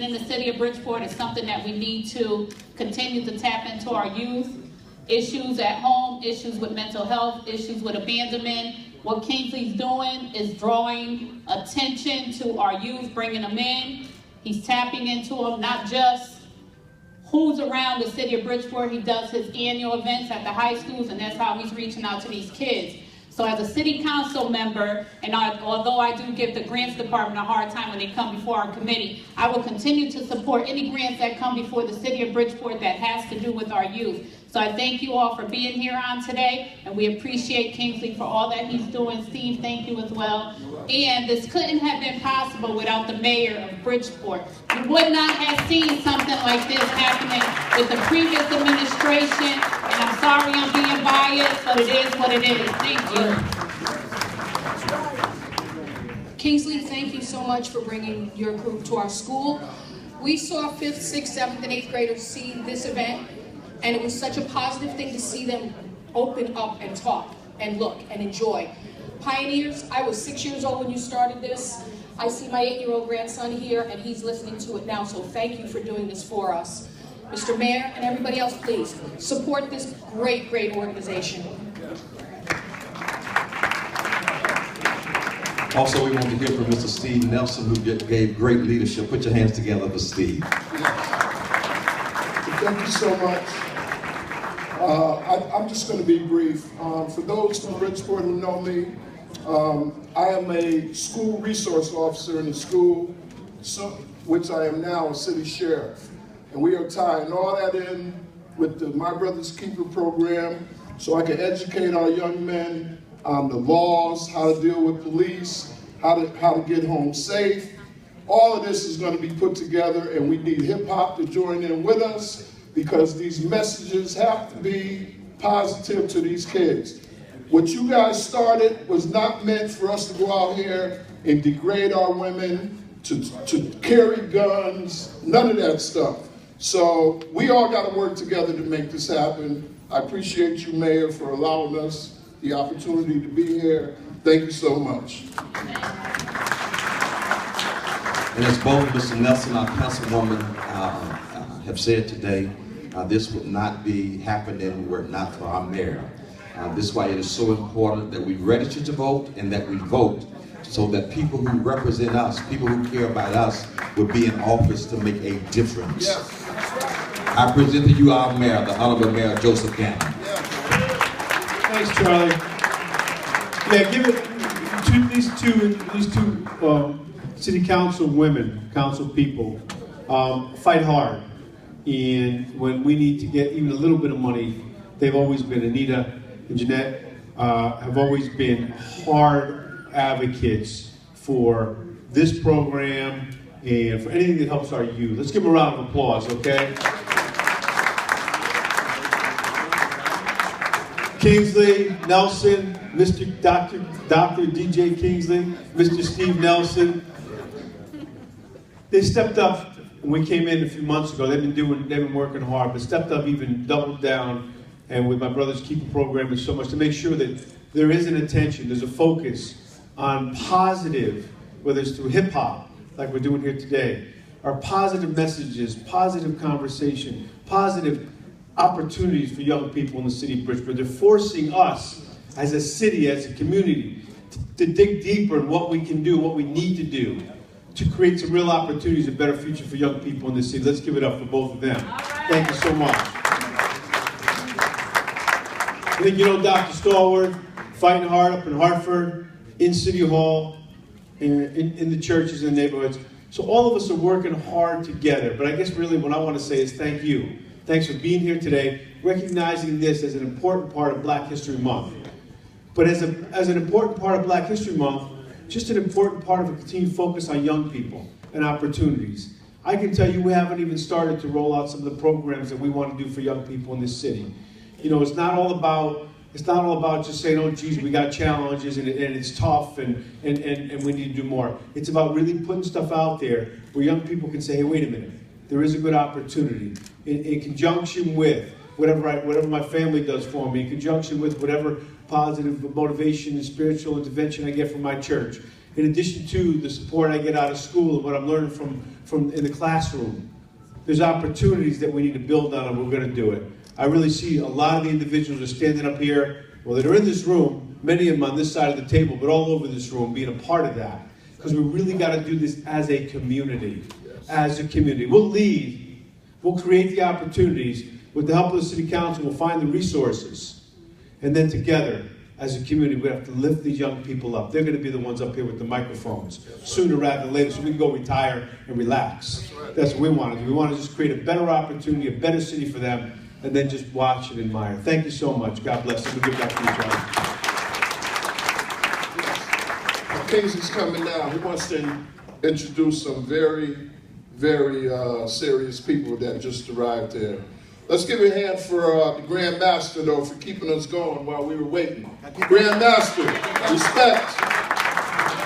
in the city of Bridgeport is something that we need to continue to tap into our youth. Issues at home, issues with mental health, issues with abandonment. What Kingsley's doing is drawing attention to our youth, bringing them in. He's tapping into them, not just who's around the city of Bridgeport. He does his annual events at the high schools, and that's how he's reaching out to these kids. So as a city council member, and although I do give the grants department a hard time when they come before our committee, I will continue to support any grants that come before the city of Bridgeport that has to do with our youth. So I thank you all for being here on today, and we appreciate Kingsley for all that he's doing. Steve, thank you as well. And this couldn't have been possible without the mayor of Bridgeport. We would not have seen something like this happening with the previous administration, and I'm sorry I'm being biased, but it is what it is. Thank you. Kingsley, thank you so much for bringing your group to our school. We saw 5th, 6th, 7th, and 8th graders see this event, and it was such a positive thing to see them open up and talk and look and enjoy. Pioneers, I was 6 years old when you started this. I see my 8-year-old grandson here, and he's listening to it now, so thank you for doing this for us. Mr. Mayor and everybody else, please support this great, great organization. Also, we want to hear from Mr. Steve Nelson, who gave great leadership. Put your hands together for Steve. Thank you so much. I'm just going to be brief. For those from Bridgeport who know me, I am a school resource officer in the school, which I am now a city sheriff. And we are tying all that in with the My Brother's Keeper program so I can educate our young men on the laws, how to deal with police, how to get home safe. All of this is going to be put together, and we need hip hop to join in with us because these messages have to be positive to these kids. What you guys started was not meant for us to go out here and degrade our women, to carry guns, none of that stuff. So we all got to work together to make this happen. I appreciate you, Mayor, for allowing us the opportunity to be here. Thank you so much. And as both Mr. Nelson and our councilwoman have said today, this would not be happening were it not for our mayor. This is why it is so important that we register to vote and that we vote so that people who represent us, people who care about us, will be in office to make a difference. Yes. I present to you our mayor, the Honorable Mayor Joe Ganim. Thanks, Charlie. Yeah, give it to these two city council women, council people, fight hard. And when we need to get even a little bit of money, they've always been, Anita and Jeanette, have always been hard advocates for this program and for anything that helps our youth. Let's give them a round of applause, okay? Kingsley, Nelson, Mr. Dr. DJ Kingsley, Mr. Steve Nelson. They stepped up when we came in a few months ago. They've been working hard, but stepped up, even doubled down, and with My Brother's Keeper program and so much to make sure that there is an attention, there's a focus on positive, whether it's through hip hop, like we're doing here today, or positive messages, positive conversation, positive opportunities for young people in the city of Bridgeport. They're forcing us as a city, as a community, to dig deeper in what we can do, what we need to do to create some real opportunities, a better future for young people in this city. Let's give it up for both of them. Right. Thank you so much. I think you know Dr. Stallworth, fighting hard up in Hartford, in City Hall, in the churches and neighborhoods. So all of us are working hard together. But I guess really what I want to say is thank you. Thanks for being here today, recognizing this as an important part of Black History Month. But as an important part of Black History Month, just an important part of a continued focus on young people and opportunities. I can tell you we haven't even started to roll out some of the programs that we want to do for young people in this city. You know, it's not all about just saying, oh geez, we got challenges and it's tough and we need to do more. It's about really putting stuff out there where young people can say, hey, wait a minute, there is a good opportunity. In conjunction with whatever my family does for me, in conjunction with whatever positive motivation and spiritual intervention I get from my church. in addition to the support I get out of school and what I'm learning from in the classroom, there's opportunities that we need to build on, and we're going to do it. I really see a lot of the individuals that are standing up here, well, that are in this room, many of them on this side of the table, but all over this room, being a part of that. Because we really got to do this as a community. As a community. We'll lead, we'll create the opportunities. With the help of the City Council, we'll find the resources. And then together, as a community, we have to lift these young people up. They're going to be the ones up here with the microphones, sooner rather than later, so we can go retire and relax. That's what we want to do. We want to just create a better opportunity, a better city for them, and then just watch and admire. Thank you so much. God bless you. We'll give back to you, John. Casey's coming now. He wants to introduce some very, very serious people that just arrived here. Let's give a hand for the Grand Master, though, for keeping us going while we were waiting. Grand Master, respect.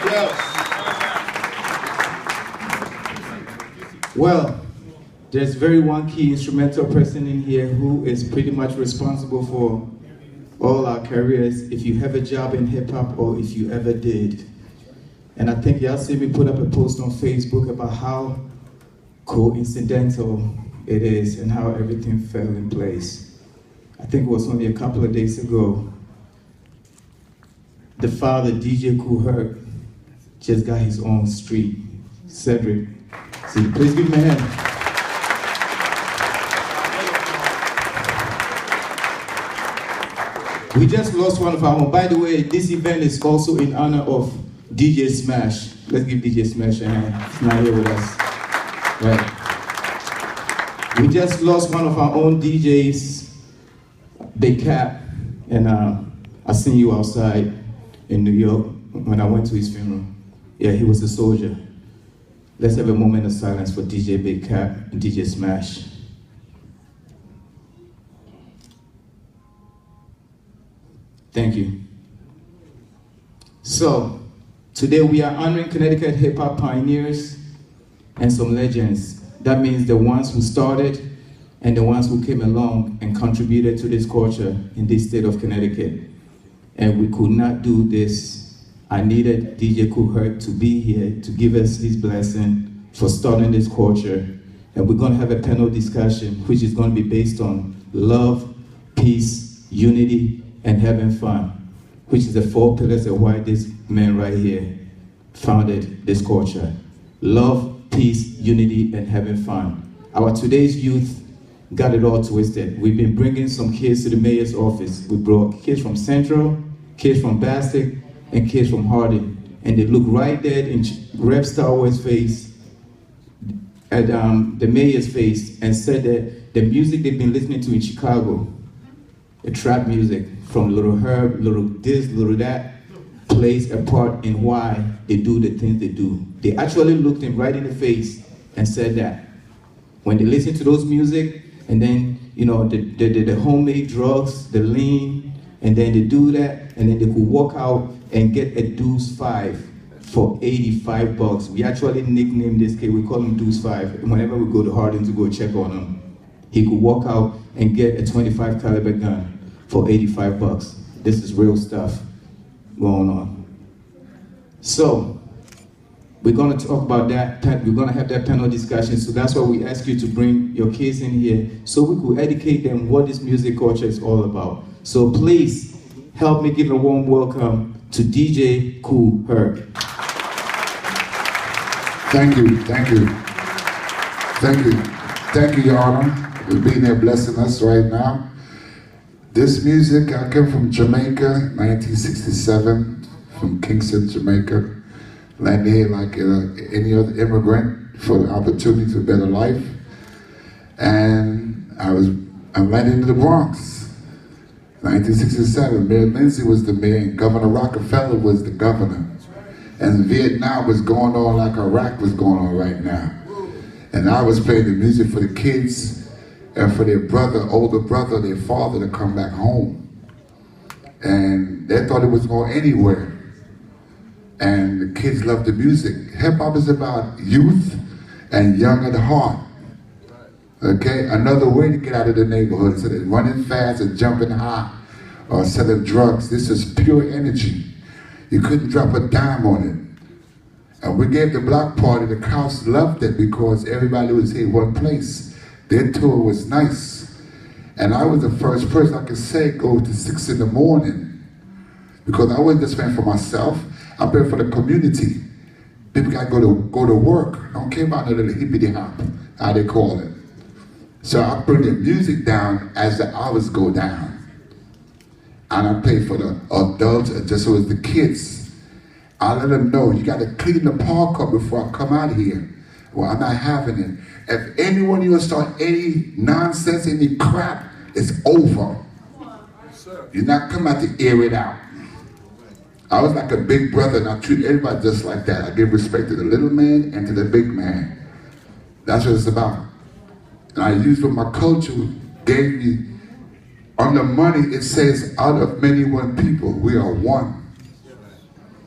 Yes. Well, there's very one key instrumental person in here who is pretty much responsible for all our careers, if you have a job in hip-hop or if you ever did. And I think y'all see me put up a post on Facebook about how coincidental it is and how everything fell in place. I think it was only a couple of days ago, the father, DJ Kool Herc, just got his own street. Cedric. See, please give him a hand. We just lost one of our own. By the way, this event is also in honor of DJ Smash. Let's give DJ Smash a hand. He's not here with us. Right. We just lost one of our own DJs, Big Cap, and I seen you outside in New York when I went to his funeral. Yeah, he was a soldier. Let's have a moment of silence for DJ Big Cap and DJ Smash. Thank you. So, today we are honoring Connecticut hip-hop pioneers and some legends. That means the ones who started and the ones who came along and contributed to this culture in this state of Connecticut. And we could not do this. I needed DJ Kool Herc to be here to give us his blessing for starting this culture. And we're going to have a panel discussion which is going to be based on love, peace, unity, and having fun, which is the 4 pillars of why this man right here founded this culture. Love, peace, unity, and having fun. Our today's youth got it all twisted. We've been bringing some kids to the mayor's office. We brought kids from Central, kids from Bassett, and kids from Harding. And they look right there in Rep Star Wars' face, at the mayor's face, and said that the music they've been listening to in Chicago, the trap music from Little Herb, Little this, Little that, plays a part in why they do the things they do. They actually looked him right in the face and said that. When they listen to those music, and then, you know, the homemade drugs, the lean, and then they do that, and then they could walk out and get a Deuce 5 for $85. We actually nicknamed this kid, we call him Deuce 5. Whenever we go to Harding to go check on him, he could walk out and get a 25 caliber gun for $85. This is real stuff going on. So, we're going to talk about that. We're going to have that panel discussion. So that's why we ask you to bring your kids in here so we could educate them what this music culture is all about. So please help me give a warm welcome to DJ Kool Herc. Thank you, thank you. Thank you. Thank you, Your Honor, for being there blessing us right now. This music, I came from Jamaica, 1967, from Kingston, Jamaica. Landed here like any other immigrant for the opportunity to a better life. And I landed in the Bronx, 1967. Mayor Lindsay was the mayor, and Governor Rockefeller was the governor. And Vietnam was going on like Iraq was going on right now. And I was playing the music for the kids and for their brother, older brother, their father to come back home. And they thought it was going anywhere. And the kids love the music. Hip hop is about youth and young at heart. Okay, another way to get out of the neighborhood instead of running fast and jumping high or selling drugs. This is pure energy. You couldn't drop a dime on it. And we gave the block party, the crowds loved it because everybody was here in one place. Their tour was nice. And I was the first person I could say go to 6 in the morning. Because I wasn't just paying for myself, I'm paying for the community. People gotta go to work. I don't care about the little hippity hop, how they call it. So I bring the music down as the hours go down. And I play for the adults and just so as the kids. I let them know, you gotta clean the park up before I come out here. Well, I'm not having it. If anyone you start any nonsense, any crap, it's over. You're not coming out to air it out. I was like a big brother and I treat everybody just like that. I give respect to the little man and to the big man. That's what it's about. And I used what my culture gave me. On the money, it says, out of many one people, we are one.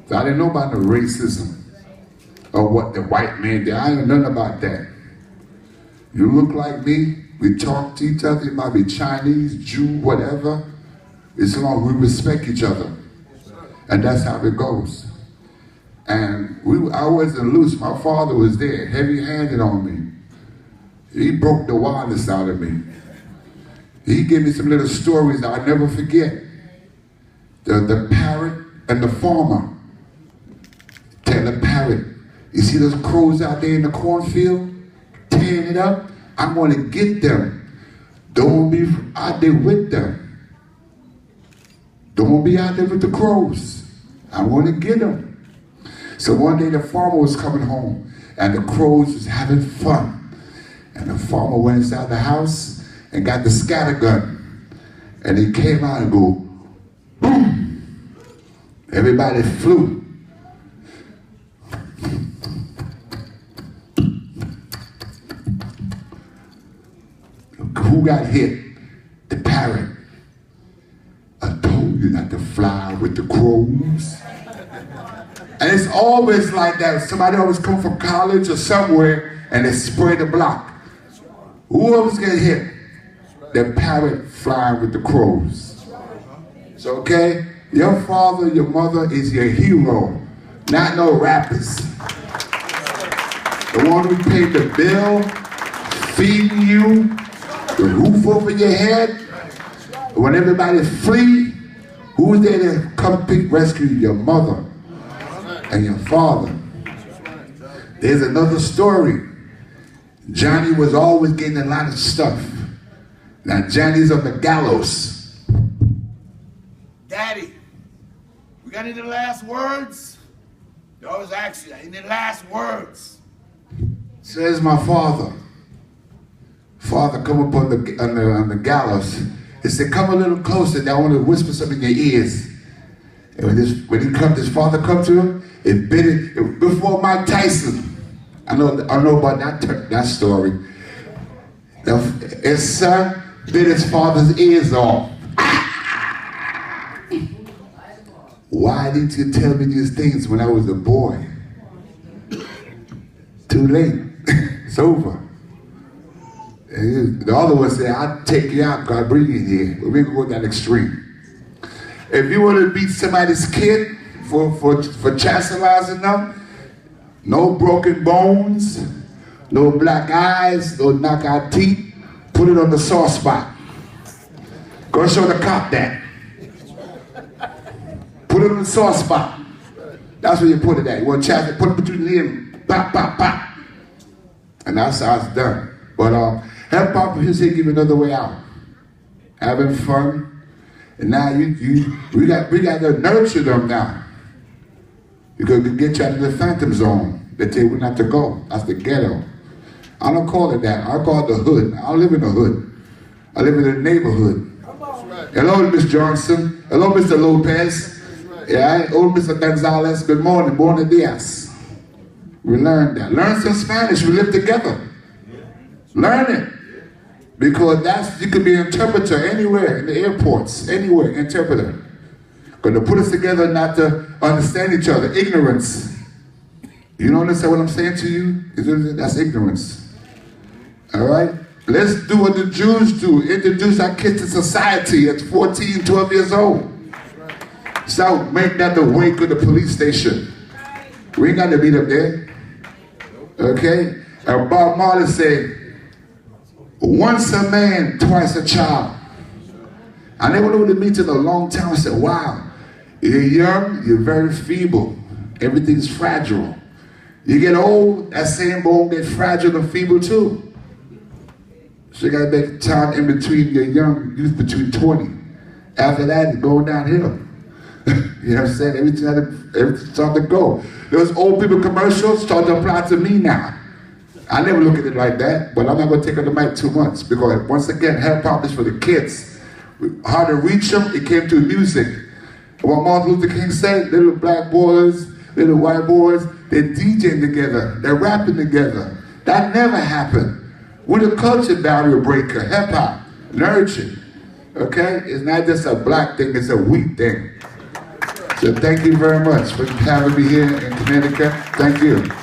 So I didn't know about the racism or what the white man did. I didn't know nothing about that. You look like me, we talk to each other, it might be Chinese, Jew, whatever. As long as we respect each other. And that's how it goes. And I wasn't loose. My father was there, heavy-handed on me. He broke the wildness out of me. He gave me some little stories that I'll never forget. The parrot and the farmer. Tell the parrot, you see those crows out there in the cornfield? Tearing it up? I'm going to get them. Don't be out there with them. Don't be out there with the crows. I want to get them. So one day the farmer was coming home and the crows was having fun. And the farmer went inside the house and got the scatter gun. And he came out and go, boom. Everybody flew. Who got hit? The parrot. I told you not to fly with the crows. And it's always like that. Somebody always come from college or somewhere and they spray the block. Who always get hit? The parrot flying with the crows. So, okay, your father, your mother is your hero, not no rappers. The one who paid the bill, feeding you, the roof over your head. When everybody flee, who's there to come rescue your mother and your father? There's another story. Johnny was always getting a lot of stuff. Now Johnny's on the gallows. Daddy, we got any last words? They always ask you, any last words? Says my father. Father come up on the gallows. He said, come a little closer. I want to whisper something in your ears. And when his father come to him, it bit it before Mike Tyson. I know about that story. His son bit his father's ears off. Why didn't you tell me these things when I was a boy? Too late. It's over. And the other one said, I'll take you out, God bring you here. But we're going to go that extreme. If you want to beat somebody's kid for chastising them, no broken bones, no black eyes, no knockout teeth, put it on the sore spot. Go show the cop that. Put it on the sore spot. That's where you put it at. You want to chastise, put it between the ears, pop, pop, pop. And that's how it's done. But help Papa here say give another way out. Having fun. And now we got to nurture them now. Because we get you out of the phantom zone. They tell you not to go. That's the ghetto. I don't call it that. I call it the hood. I don't live in the hood. I live in the neighborhood. Hello, Miss Johnson. Hello, Mr. Lopez. Yeah, old Mr. Gonzalez. Good morning. Buenos dias. We learned that. Learn some Spanish. We live together. Learn it. Because you could be an interpreter anywhere, in the airports, anywhere, interpreter. Going to put us together not to understand each other. Ignorance. You don't understand what I'm saying to you? That's ignorance. All right? Let's do what the Jews do. Introduce our kids to society at 14, 12 years old. So make that the wake of the police station. We ain't got to beat up there. Okay? And Bob Marley said, once a man, twice a child. I never knew what it means in a long time. I said, wow, you're young, you're very feeble. Everything's fragile. You get old, that same bone gets fragile and feeble too. So you gotta make time in between your young youth, between 20. After that, it's going downhill. You know what I'm saying? Everything started to go. Those old people commercials start to apply to me now. I never look at it like that, but I'm not gonna take on the mic too much because once again, hip hop is for the kids. How to reach them, it came through music. And what Martin Luther King said, little black boys, little white boys, they're DJing together, they're rapping together. That never happened. We're the culture barrier breaker, hip hop, nurture. Okay? It's not just a black thing, it's a we thing. So thank you very much for having me here in Connecticut. Thank you.